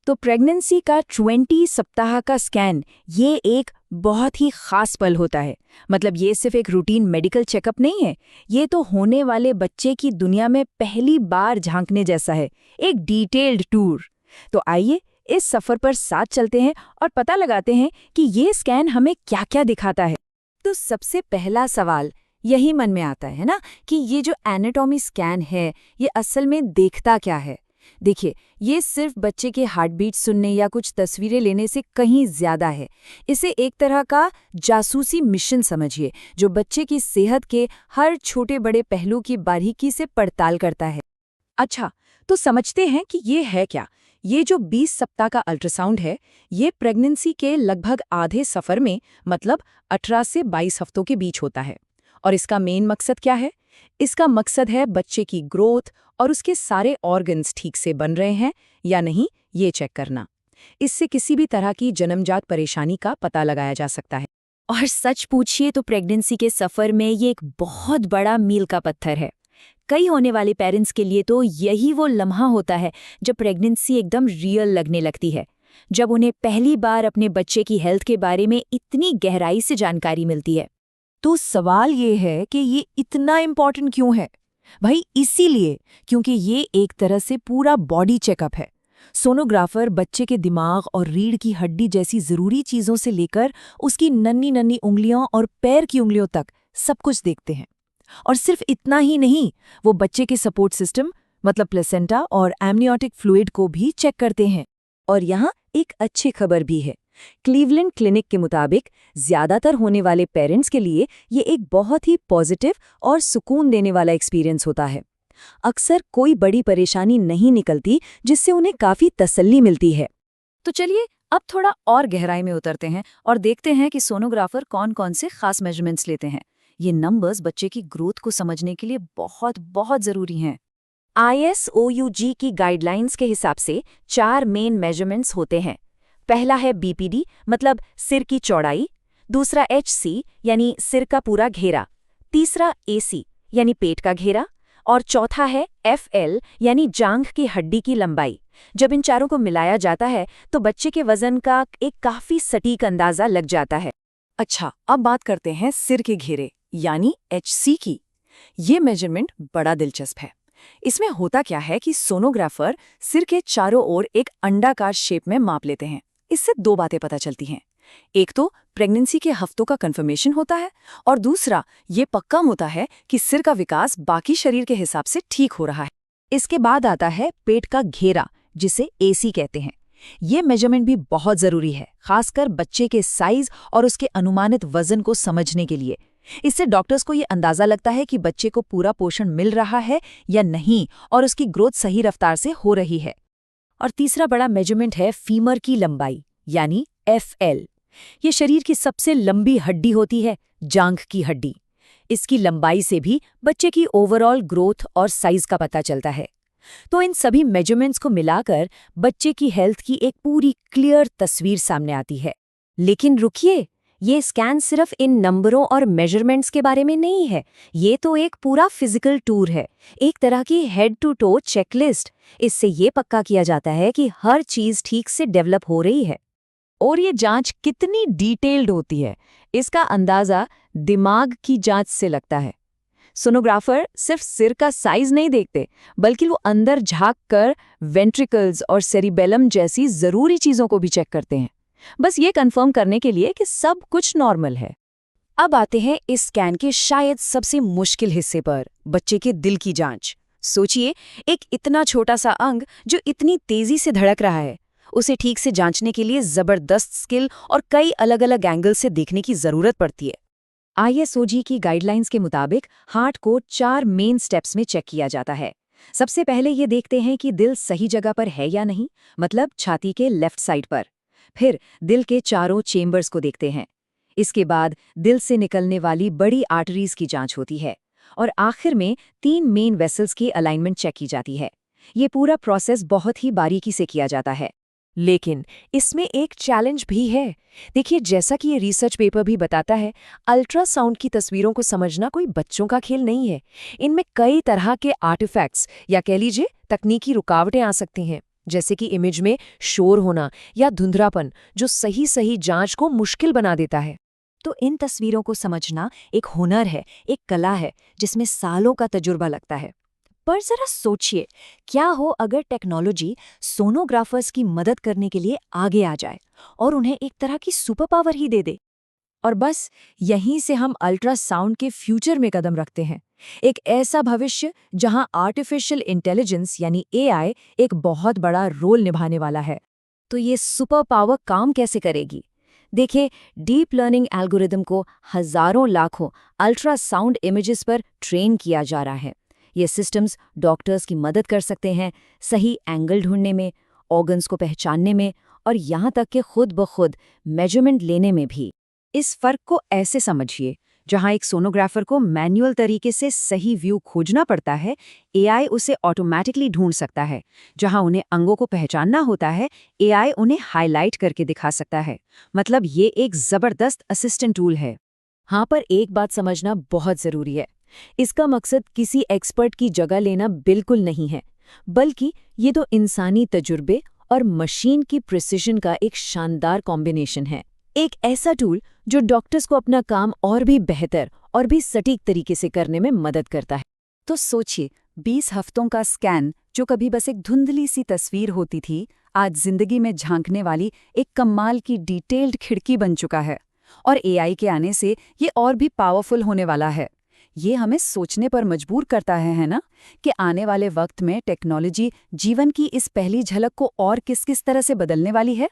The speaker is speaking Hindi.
तो प्रेगनेंसी का 20 सप्ताह का स्कैन ये एक बहुत ही खास पल होता है। मतलब ये सिर्फ एक रूटीन मेडिकल चेकअप नहीं है, ये तो होने वाले बच्चे की दुनिया में पहली बार झांकने जैसा है, एक डिटेल्ड टूर। तो आइए इस सफर पर साथ चलते हैं और पता लगाते हैं कि ये स्कैन हमें क्या क्या दिखाता है। तो सबसे पहला सवाल यही मन में आता है ना कि ये जो एनाटॉमी स्कैन है ये असल में देखता क्या है। देखिए, ये सिर्फ बच्चे के हार्ट बीट सुनने या कुछ तस्वीरें लेने से कहीं ज्यादा है। इसे एक तरह का जासूसी मिशन समझिए, जो बच्चे की सेहत के हर छोटे बड़े पहलू की बारीकी से पड़ताल करता है। अच्छा, तो समझते हैं कि ये है क्या। ये जो 20 सप्ताह का अल्ट्रासाउंड है, ये प्रेगनेंसी के लगभग आधे सफर में, मतलब 18 से 22 हफ्तों के बीच होता है। और इसका मेन मकसद क्या है? इसका मकसद है बच्चे की ग्रोथ और उसके सारे ऑर्गन्स ठीक से बन रहे हैं या नहीं, ये चेक करना। इससे किसी भी तरह की जन्मजात परेशानी का पता लगाया जा सकता है। और सच पूछिए तो प्रेगनेंसी के सफर में ये एक बहुत बड़ा मील का पत्थर है। कई होने वाले पेरेंट्स के लिए तो यही वो लम्हा होता है जब प्रेगनेंसी एकदम रियल लगने लगती है, जब उन्हें पहली बार अपने बच्चे की हेल्थ के बारे में इतनी गहराई से जानकारी मिलती है। तो सवाल ये है कि ये इतना इम्पोर्टेंट क्यों है? भाई इसीलिए क्योंकि ये एक तरह से पूरा बॉडी चेकअप है। सोनोग्राफर बच्चे के दिमाग और रीढ़ की हड्डी जैसी जरूरी चीजों से लेकर उसकी नन्ही नन्ही उंगलियों और पैर की उंगलियों तक सब कुछ देखते हैं। और सिर्फ इतना ही नहीं, वो बच्चे के सपोर्ट सिस्टम मतलब प्लेसेंटा और एमनियोटिक फ्लूइड को भी चेक करते हैं। और यहाँ एक अच्छी खबर भी है। क्लीवलैंड क्लिनिक के मुताबिक ज्यादातर होने वाले पेरेंट्स के लिए ये एक बहुत ही पॉजिटिव और सुकून देने वाला एक्सपीरियंस होता है। अक्सर कोई बड़ी परेशानी नहीं निकलती जिससे उन्हें काफी तसल्ली मिलती है। तो चलिए अब थोड़ा और गहराई में उतरते हैं और देखते हैं कि सोनोग्राफर कौन कौन से खास मेजरमेंट्स लेते हैं। ये नंबर्स बच्चे की ग्रोथ को समझने के लिए बहुत बहुत जरूरी हैं। ISOUG की गाइडलाइंस के हिसाब से 4 मेन मेजरमेंट्स होते हैं। पहला है BPD मतलब सिर की चौड़ाई, दूसरा HC यानी सिर का पूरा घेरा, तीसरा AC यानी पेट का घेरा और चौथा है FL यानी जांघ की हड्डी की लंबाई। जब इन चारों को मिलाया जाता है तो बच्चे के वजन का एक काफी सटीक अंदाजा लग जाता है। अच्छा, अब बात करते हैं सिर के घेरे यानी HC की। ये मेजरमेंट बड़ा दिलचस्प है। इसमें होता क्या है कि सोनोग्राफर सिर के चारों ओर एक अंडाकार शेप में माप लेते हैं। इससे 2 बातें पता चलती हैं। एक तो प्रेगनेंसी के हफ्तों का कंफर्मेशन होता है और दूसरा ये पक्का होता है कि सिर का विकास बाकी शरीर के हिसाब से ठीक हो रहा है। इसके बाद आता है पेट का घेरा जिसे AC कहते हैं। ये मेजरमेंट भी बहुत जरूरी है, खासकर बच्चे के साइज और उसके अनुमानित वजन को समझने के लिए। इससे डॉक्टर्स को ये अंदाजा लगता है कि बच्चे को पूरा पोषण मिल रहा है या नहीं और उसकी ग्रोथ सही रफ्तार से हो रही है। और तीसरा बड़ा मेजरमेंट है फीमर की लंबाई यानी FL। ये शरीर की सबसे लंबी हड्डी होती है, जांघ की हड्डी। इसकी लंबाई से भी बच्चे की ओवरऑल ग्रोथ और साइज का पता चलता है। तो इन सभी मेजरमेंट्स को मिलाकर बच्चे की हेल्थ की एक पूरी क्लियर तस्वीर सामने आती है। लेकिन रुकिए, ये स्कैन सिर्फ इन नंबरों और मेजरमेंट्स के बारे में नहीं है। ये तो एक पूरा फिजिकल टूर है, एक तरह की हेड टू टो चेकलिस्ट। इससे ये पक्का किया जाता है कि हर चीज ठीक से डेवलप हो रही है। और ये जांच कितनी डिटेल्ड होती है, इसका अंदाजा दिमाग की जांच से लगता है। सोनोग्राफर सिर्फ सिर का साइज नहीं देखते, बल्कि वो अंदर झांक कर वेंट्रिकल्स और सेरिबेलम जैसी जरूरी चीजों को भी चेक करते हैं, बस ये कंफर्म करने के लिए कि सब कुछ नॉर्मल है। अब आते हैं इस स्कैन के शायद सबसे मुश्किल हिस्से पर, बच्चे के दिल की जांच। सोचिए, एक इतना छोटा सा अंग जो इतनी तेजी से धड़क रहा है, उसे ठीक से जांचने के लिए जबरदस्त स्किल और कई अलग अलग एंगल से देखने की जरूरत पड़ती है। ISOG की गाइडलाइंस के मुताबिक हार्ट को 4 मेन स्टेप्स में चेक किया जाता है। सबसे पहले ये देखते हैं कि दिल सही जगह पर है या नहीं, मतलब छाती के लेफ्ट साइड पर। फिर दिल के चारों चेम्बर्स को देखते हैं। इसके बाद दिल से निकलने वाली बड़ी आर्टरीज की जांच होती है और आखिर में 3 मेन वेसल्स की अलाइनमेंट चेक की जाती है। ये पूरा प्रोसेस बहुत ही बारीकी से किया जाता है। लेकिन इसमें एक चैलेंज भी है। देखिए, जैसा कि ये रिसर्च पेपर भी बताता है, अल्ट्रासाउंड की तस्वीरों को समझना कोई बच्चों का खेल नहीं है। इनमें कई तरह के आर्टिफैक्ट्स या कह लीजिए तकनीकी रुकावटें आ सकती हैं। जैसे कि इमेज में शोर होना या धुंधलापन, जो सही जांच को मुश्किल बना देता है। तो इन तस्वीरों को समझना एक हुनर है, एक कला है, जिसमें सालों का तजुर्बा लगता है। पर जरा सोचिए, क्या हो अगर टेक्नोलॉजी सोनोग्राफर्स की मदद करने के लिए आगे आ जाए और उन्हें एक तरह की सुपर पावर ही दे दे। और बस यहीं से हम अल्ट्रासाउंड के फ्यूचर में कदम रखते हैं। एक ऐसा भविष्य जहां आर्टिफिशियल इंटेलिजेंस यानी एआई एक बहुत बड़ा रोल निभाने वाला है। तो ये सुपर पावर काम कैसे करेगी? देखिए, डीप लर्निंग एल्गोरिदम को हजारों लाखों अल्ट्रासाउंड इमेजेस पर ट्रेन किया जा रहा है। ये सिस्टम्स डॉक्टर्स की मदद कर सकते हैं सही एंगल ढूंढने में, ऑर्गन्स को पहचानने में और यहाँ तक कि खुद ब खुद मेजरमेंट लेने में भी। इस फर्क को ऐसे समझिए, जहां एक सोनोग्राफर को मैन्युअल तरीके से सही व्यू खोजना पड़ता है, एआई उसे ऑटोमेटिकली ढूंढ सकता है। जहां उन्हें अंगों को पहचानना होता है, एआई उन्हें हाईलाइट करके दिखा सकता है। मतलब ये एक जबरदस्त असिस्टेंट टूल है। हाँ, पर एक बात समझना बहुत जरूरी है। इसका मकसद किसी एक्सपर्ट की जगह लेना बिल्कुल नहीं है, बल्कि ये तो इंसानी तजुर्बे और मशीन की प्रिसिशन का एक शानदार कॉम्बिनेशन है। एक ऐसा टूल जो डॉक्टर्स को अपना काम और भी बेहतर और भी सटीक तरीके से करने में मदद करता है। तो सोचिए, 20 हफ्तों का स्कैन, जो कभी बस एक धुंधली सी तस्वीर होती थी, आज जिंदगी में झांकने वाली एक कमाल की डिटेल्ड खिड़की बन चुका है। और एआई के आने से ये और भी पावरफुल होने वाला है। ये हमें सोचने पर मजबूर करता है ना, कि आने वाले वक्त में टेक्नोलॉजी जीवन की इस पहली झलक को और किस किस तरह से बदलने वाली है।